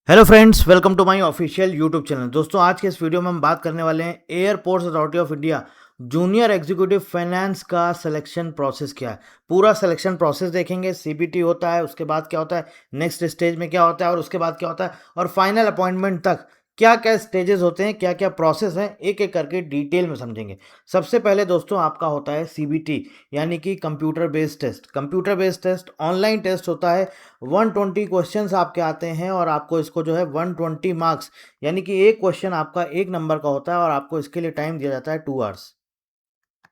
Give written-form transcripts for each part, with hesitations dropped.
Hello friends, welcome to my official YouTube channel. दोस्तों, आज के इस वीडियो में हम बात करने वाले हैं airports authority of India junior executive finance का सिलेक्शन प्रोसेस क्या है। पूरा सिलेक्शन प्रोसेस देखेंगे। सीबीटी होता है, उसके बाद क्या होता है, नेक्स्ट स्टेज में क्या होता है और उसके बाद क्या होता है, और फाइनल अपॉइंटमेंट तक क्या क्या स्टेजेस होते हैं, क्या क्या प्रोसेस हैं, एक एक करके डिटेल में समझेंगे। सबसे पहले दोस्तों आपका होता है सीबीटी, यानी कि computer based test. Computer based test online test होता है। 120 क्वेश्चंस आपके आते हैं और आपको इसको जो है 120 मार्क्स, यानी कि एक क्वेश्चन आपका 1 नंबर का होता है और आपको इसके लिए टाइम दिया जाता है 2 आवर्स।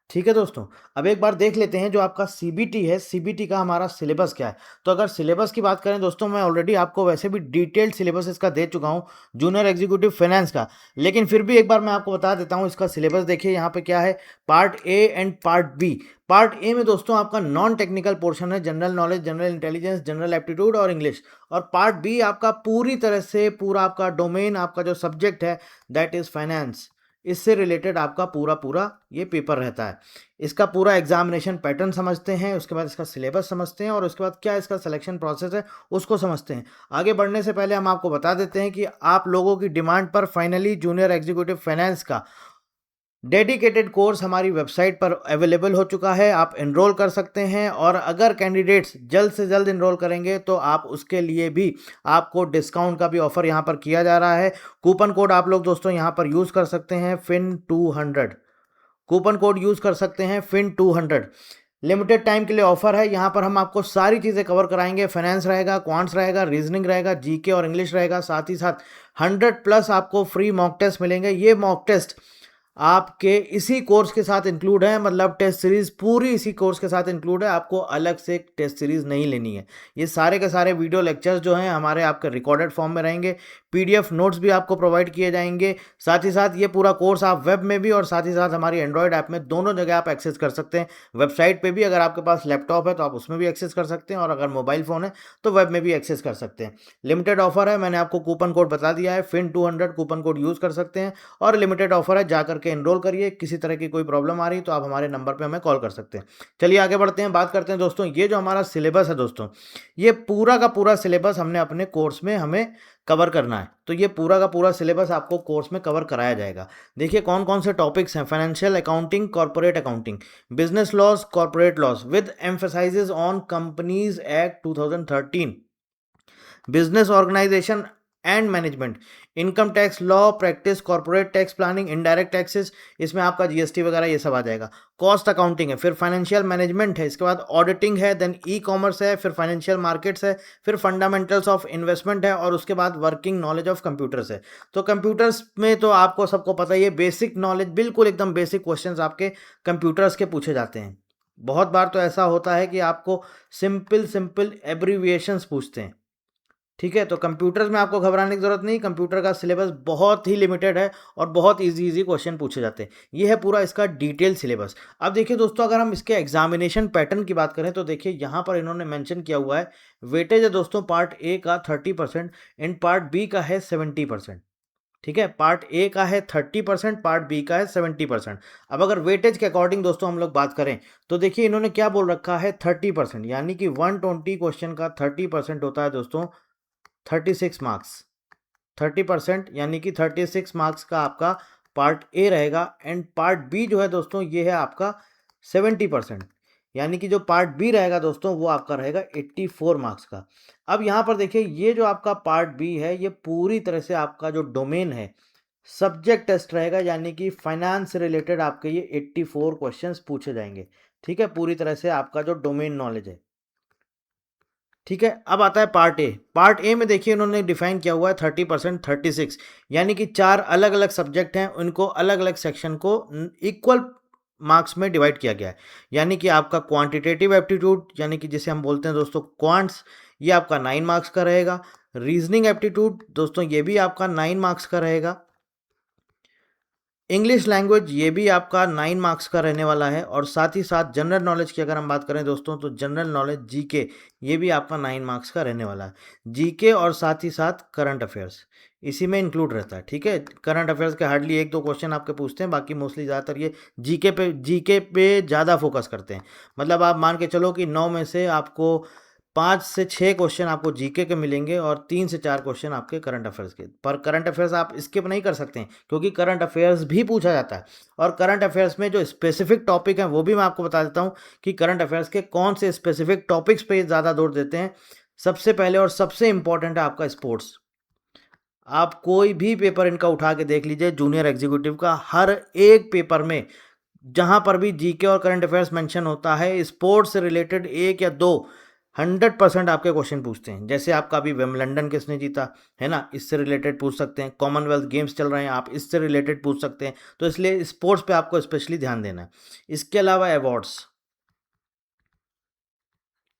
ठीक है दोस्तों, अब एक बार देख लेते हैं जो आपका सीबीटी है, सीबीटी का हमारा सिलेबस क्या है। तो अगर सिलेबस की बात करें दोस्तों, मैं ऑलरेडी आपको वैसे भी डिटेल्ड सिलेबस इसका दे चुका हूं, जूनियर एग्जीक्यूटिव फाइनेंस का, लेकिन फिर भी एक बार मैं आपको बता देता हूं इसका सिलेबस। देखिए यहाँ पे क्या है, part A and part B. Part A में दोस्तों आपका नॉन टेक्निकल पोर्शन है, general knowledge, general intelligence, general aptitude और इंग्लिश। और पार्ट बी आपका पूरी तरह से पूरा आपका डोमेन, आपका जो सब्जेक्ट है दैट इज फाइनेंस, इससे रिलेटेड आपका पूरा पूरा ये पेपर रहता है। इसका पूरा एग्जामिनेशन पैटर्न समझते हैं, उसके बाद इसका सिलेबस समझते हैं और उसके बाद क्या इसका सिलेक्शन प्रोसेस है उसको समझते हैं। आगे बढ़ने से पहले हम आपको बता देते हैं कि आप लोगों की डिमांड पर फाइनली जूनियर एग्जीक्यूटिव फाइनेंस का डेडिकेटेड कोर्स हमारी वेबसाइट पर अवेलेबल हो चुका है। आप एनरोल कर सकते हैं और अगर कैंडिडेट्स जल्द से जल्द एनरोल करेंगे तो आप उसके लिए भी आपको डिस्काउंट का भी ऑफर यहाँ पर किया जा रहा है। कूपन कोड आप लोग दोस्तों यहाँ पर यूज़ कर सकते हैं FIN200। कूपन कोड यूज़ कर सकते हैं FIN200। लिमिटेड टाइम के लिए ऑफर है। यहाँ पर हम आपको सारी चीज़ें कवर कराएंगे। फाइनेंस रहेगा, क्वांट्स रहेगा, रीजनिंग रहेगा, जीके और इंग्लिश रहेगा। साथ ही साथ 100+ आपको फ्री मॉक टेस्ट मिलेंगे। ये मॉक टेस्ट आपके इसी कोर्स के साथ इंक्लूड है, मतलब टेस्ट सीरीज पूरी इसी कोर्स के साथ इंक्लूड है। आपको अलग से टेस्ट सीरीज नहीं लेनी है। ये सारे के सारे वीडियो लेक्चर्स जो हैं हमारे आपके रिकॉर्डेड फॉर्म में रहेंगे। पीडीएफ नोट्स भी आपको प्रोवाइड किए जाएंगे। साथ ही साथ ये पूरा कोर्स आप वेब में भी और साथ ही साथ हमारी एंड्रॉयड ऐप में दोनों जगह आप एक्सेस कर सकते हैं। वेबसाइट पे भी अगर आपके पास लैपटॉप है तो आप उसमें भी एक्सेस कर सकते हैं और अगर मोबाइल फ़ोन है तो वेब में भी एक्सेस कर सकते हैं। लिमिटेड ऑफर है, मैंने आपको कूपन कोड बता दिया है, FIN200 कूपन कोड यूज़ कर सकते हैं और लिमिटेड ऑफर है, जा करके एनरोल करिए। किसी तरह की कोई प्रॉब्लम आ रही तो आप हमारे नंबर पे हमें कॉल कर सकते हैं। चलिए आगे बढ़ते हैं, बात करते हैं दोस्तों। ये जो हमारा सिलेबस है दोस्तों, ये पूरा का पूरा सिलेबस हमने अपने कोर्स में हमें कवर करना है। तो ये पूरा का पूरा सिलेबस आपको कोर्स में कवर कराया जाएगा। देखिए कौन कौन से टॉपिक्स हैं। Financial accounting, corporate accounting, business laws, corporate laws with emphasises on companies act 2013, business organisation and management, income tax law practice, corporate tax planning, indirect taxes, इसमें आपका जीएसटी वगैरह ये सब आ जाएगा। कॉस्ट अकाउंटिंग है, फिर फाइनेंशियल मैनेजमेंट है, इसके बाद ऑडिटिंग है, देन ई कॉमर्स है, फिर फाइनेंशियल मार्केट्स है, फिर फंडामेंटल्स ऑफ इन्वेस्टमेंट है और उसके बाद वर्किंग नॉलेज ऑफ कंप्यूटर्स है। तो कंप्यूटर्स में तो आपको सबको पता ही है, बेसिक नॉलेज, बिल्कुल एकदम बेसिक क्वेश्चंस आपके कंप्यूटर्स के पूछे जाते हैं। बहुत बार तो ऐसा होता है कि आपको सिंपल सिंपल एब्रीविएशंस पूछते हैं। ठीक है, तो कंप्यूटर्स में आपको घबराने की जरूरत नहीं। कंप्यूटर का सिलेबस बहुत ही लिमिटेड है और बहुत इजी इजी क्वेश्चन पूछे जाते हैं। ये है पूरा इसका डिटेल सिलेबस। अब देखिए दोस्तों, अगर हम इसके एग्जामिनेशन पैटर्न की बात करें तो देखिए यहाँ पर इन्होंने मेंशन किया हुआ है, वेटेज है दोस्तों पार्ट ए का 30% एंड पार्ट बी का है 70%। ठीक है, पार्ट ए का है 30%, पार्ट बी का है 70%। अब अगर वेटेज के अकॉर्डिंग दोस्तों हम लोग बात करें तो देखिए इन्होंने क्या बोल रखा है, 30%, यानी कि 120 क्वेश्चन का 30% होता है दोस्तों 36 मार्क्स। 30% यानी कि 36 मार्क्स का आपका पार्ट ए रहेगा एंड पार्ट बी जो है दोस्तों ये है आपका 70%, यानी कि जो पार्ट बी रहेगा दोस्तों वो आपका रहेगा 84 मार्क्स का। अब यहाँ पर देखिए ये जो आपका पार्ट बी है ये पूरी तरह से आपका जो डोमेन है सब्जेक्ट टेस्ट रहेगा, यानी कि फाइनेंस से रिलेटेड आपके ये 84 क्वेश्चंस पूछे जाएंगे। ठीक है, पूरी तरह से आपका जो डोमेन नॉलेज है। ठीक है, अब आता है पार्ट ए। पार्ट ए में देखिए उन्होंने डिफाइन किया हुआ है 30%, 36, यानी कि 4 अलग अलग सब्जेक्ट हैं, उनको अलग अलग सेक्शन को इक्वल मार्क्स में डिवाइड किया गया है। यानी कि आपका क्वांटिटेटिव एप्टीट्यूड, यानी कि जिसे हम बोलते हैं दोस्तों क्वांट्स, ये आपका 9 मार्क्स का रहेगा। रीजनिंग एप्टीट्यूड दोस्तों ये भी आपका 9 मार्क्स का रहेगा। इंग्लिश लैंग्वेज ये भी आपका 9 मार्क्स का रहने वाला है। और साथ ही साथ जनरल नॉलेज की अगर हम बात करें दोस्तों तो जनरल नॉलेज जीके ये भी आपका 9 मार्क्स का रहने वाला है। जीके और साथ ही साथ करंट अफेयर्स इसी में इंक्लूड रहता है। ठीक है, करंट अफेयर्स के हार्डली 1-2 क्वेश्चन आपके पूछते हैं, बाकी मोस्टली ज़्यादातर ये जीके पे ज़्यादा फोकस करते हैं। मतलब आप मान के चलो कि 9 में से आपको 5 से 6 क्वेश्चन आपको जीके के मिलेंगे और 3 से 4 क्वेश्चन आपके करंट अफेयर्स के। पर करंट अफेयर्स आप स्किप नहीं कर सकते हैं, क्योंकि करंट अफेयर्स भी पूछा जाता है। और करंट अफेयर्स में जो स्पेसिफिक टॉपिक हैं वो भी मैं आपको बता देता हूँ कि करंट अफेयर्स के कौन से स्पेसिफिक टॉपिक्स पे ज़्यादा जोर देते हैं। सबसे पहले और सबसे इंपॉर्टेंट है आपका स्पोर्ट्स। आप कोई भी पेपर इनका उठा के देख लीजिए, जूनियर एग्जीक्यूटिव का हर एक पेपर में जहां पर भी जीके और करंट अफेयर्स मेंशन होता है, स्पोर्ट्स से रिलेटेड 1 या 2 100% आपके क्वेश्चन पूछते हैं। जैसे आपका अभी विंबलडन किसने जीता है ना, इससे रिलेटेड पूछ सकते हैं। कॉमनवेल्थ गेम्स चल रहे हैं, आप इससे रिलेटेड पूछ सकते हैं। तो इसलिए स्पोर्ट्स पे आपको स्पेशली ध्यान देना है। इसके अलावा अवार्ड्स,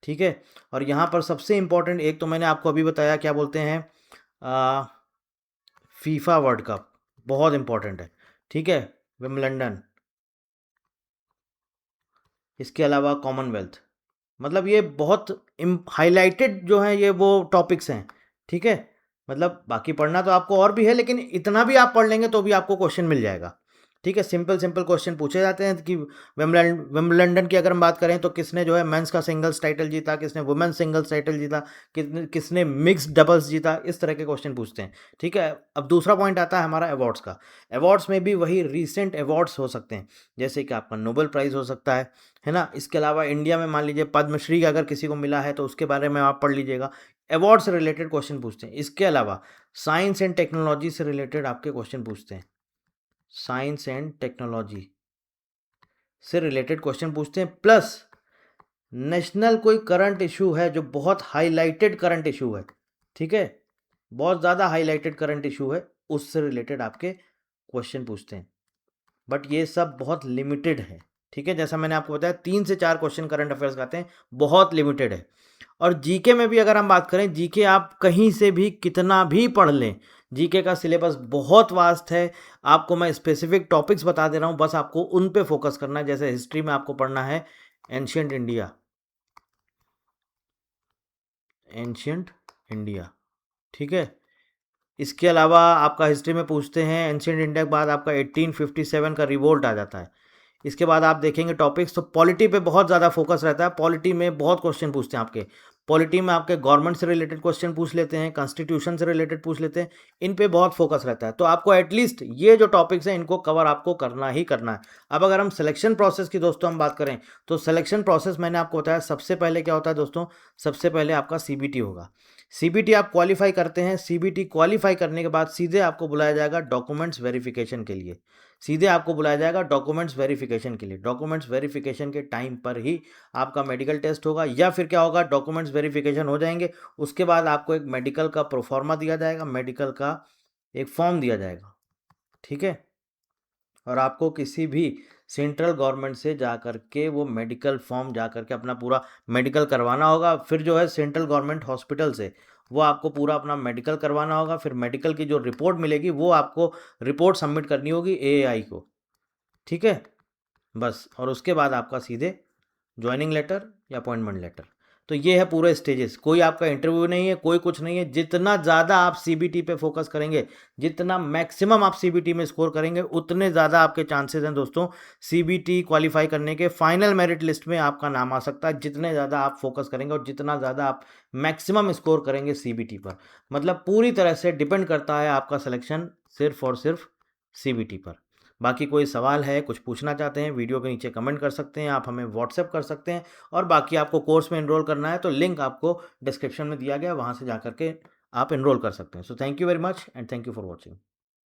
ठीक है। और यहाँ पर सबसे इंपॉर्टेंट एक तो मैंने आपको अभी बताया, क्या बोलते हैं, फीफा वर्ल्ड कप, बहुत इंपॉर्टेंट है, ठीक है। विंबलडन, इसके अलावा कॉमनवेल्थ, मतलब ये बहुत हाईलाइटेड जो है ये वो टॉपिक्स हैं, ठीक है। मतलब बाकी पढ़ना तो आपको और भी है, लेकिन इतना भी आप पढ़ लेंगे तो भी आपको क्वेश्चन मिल जाएगा, ठीक है। सिंपल सिंपल क्वेश्चन पूछे जाते हैं कि विंबलडन की अगर हम बात करें तो किसने जो है मेंस का सिंगल्स टाइटल जीता, किसने वुमेन्स सिंगल्स टाइटल जीता, किसने किसने मिक्स डबल्स जीता, इस तरह के क्वेश्चन पूछते हैं, ठीक है। अब दूसरा पॉइंट आता है हमारा अवार्ड्स का। अवार्ड्स में भी वही रीसेंट अवार्ड्स हो सकते हैं, जैसे कि आपका नोबेल प्राइज़ हो सकता है ना। इसके अलावा इंडिया में मान लीजिए पद्मश्री अगर किसी को मिला है तो उसके बारे में आप पढ़ लीजिएगा। अवार्ड से रिलेटेड क्वेश्चन पूछते हैं। इसके अलावा साइंस एंड टेक्नोलॉजी से रिलेटेड आपके क्वेश्चन पूछते हैं। साइंस एंड टेक्नोलॉजी से रिलेटेड क्वेश्चन पूछते हैं, प्लस नेशनल कोई करंट इशू है जो बहुत हाईलाइटेड करंट इशू है, ठीक है, बहुत ज़्यादा हाईलाइटेड करंट इशू है, उससे रिलेटेड आपके क्वेश्चन पूछते हैं। बट ये सब बहुत लिमिटेड है, ठीक है। जैसा मैंने आपको बताया 3 से 4 क्वेश्चन करंट अफेयर्स का आते हैं, बहुत लिमिटेड है। और जीके में भी अगर हम बात करें, जीके आप कहीं से भी कितना भी पढ़ लें, जीके का सिलेबस बहुत वास्ट है। आपको मैं स्पेसिफिक टॉपिक्स बता दे रहा हूँ, बस आपको उन पे फोकस करना है। जैसे हिस्ट्री में आपको पढ़ना है एंशियंट इंडिया, एंशियंट इंडिया, ठीक है। इसके अलावा आपका हिस्ट्री में पूछते हैं एंशियंट इंडिया के बाद आपका 1857 का रिवोल्ट आ जाता है। इसके बाद आप देखेंगे टॉपिक्स, तो पॉलिटी पे बहुत ज़्यादा फोकस रहता है। पॉलिटी में बहुत क्वेश्चन पूछते हैं आपके। पॉलिटी में आपके गवर्नमेंट से रिलेटेड क्वेश्चन पूछ लेते हैं, कॉन्स्टिट्यूशन से रिलेटेड पूछ लेते हैं। इन पे बहुत फोकस रहता है। तो आपको एटलीस्ट ये जो टॉपिक्स हैं इनको कवर आपको करना ही करना है। अब अगर हम सिलेक्शन प्रोसेस की दोस्तों हम बात करें, तो सिलेक्शन प्रोसेस मैंने आपको बताया, सबसे पहले क्या होता है दोस्तों, सबसे पहले आपका सीबीटी होगा। सीबीटी आप क्वालिफाई करते हैं, सीबीटी क्वालिफाई करने के बाद सीधे आपको बुलाया जाएगा डॉक्यूमेंट्स वेरिफिकेशन के लिए। सीधे आपको बुलाया जाएगा डॉक्यूमेंट्स वेरिफिकेशन के लिए। डॉक्यूमेंट्स वेरिफिकेशन के टाइम पर ही आपका मेडिकल टेस्ट होगा, या फिर क्या होगा, डॉक्यूमेंट्स वेरिफिकेशन हो जाएंगे, उसके बाद आपको एक मेडिकल का प्रोफॉर्मा दिया जाएगा, मेडिकल का एक फॉर्म दिया जाएगा, ठीक है। और आपको किसी भी सेंट्रल गवर्नमेंट से जा कर के वो मेडिकल फॉर्म जा कर के अपना पूरा मेडिकल करवाना होगा। फिर जो है सेंट्रल गवर्नमेंट हॉस्पिटल से वो आपको पूरा अपना मेडिकल करवाना होगा। फिर मेडिकल की जो रिपोर्ट मिलेगी वो आपको रिपोर्ट सबमिट करनी होगी एएआई को, ठीक है। बस, और उसके बाद आपका सीधे ज्वाइनिंग लेटर या अपॉइंटमेंट लेटर। तो ये है पूरे स्टेजेस, कोई आपका इंटरव्यू नहीं है, कोई कुछ नहीं है। जितना ज़्यादा आप सीबीटी पे फोकस करेंगे, जितना मैक्सिमम आप सीबीटी में स्कोर करेंगे, उतने ज़्यादा आपके चांसेस हैं दोस्तों सीबीटी क्वालिफाई करने के, फाइनल मेरिट लिस्ट में आपका नाम आ सकता है। जितने ज़्यादा आप फोकस करेंगे और जितना ज़्यादा आप मैक्सिमम स्कोर करेंगे सीबीटी पर, मतलब पूरी तरह से डिपेंड करता है आपका सिलेक्शन सिर्फ और सिर्फ सीबीटी पर। बाकी कोई सवाल है, कुछ पूछना चाहते हैं, वीडियो के नीचे कमेंट कर सकते हैं, आप हमें व्हाट्सएप कर सकते हैं। और बाकी आपको कोर्स में एनरोल करना है तो लिंक आपको डिस्क्रिप्शन में दिया गया, वहाँ से जा कर के आप एनरोल कर सकते हैं। So thank you very much and thank you for watching.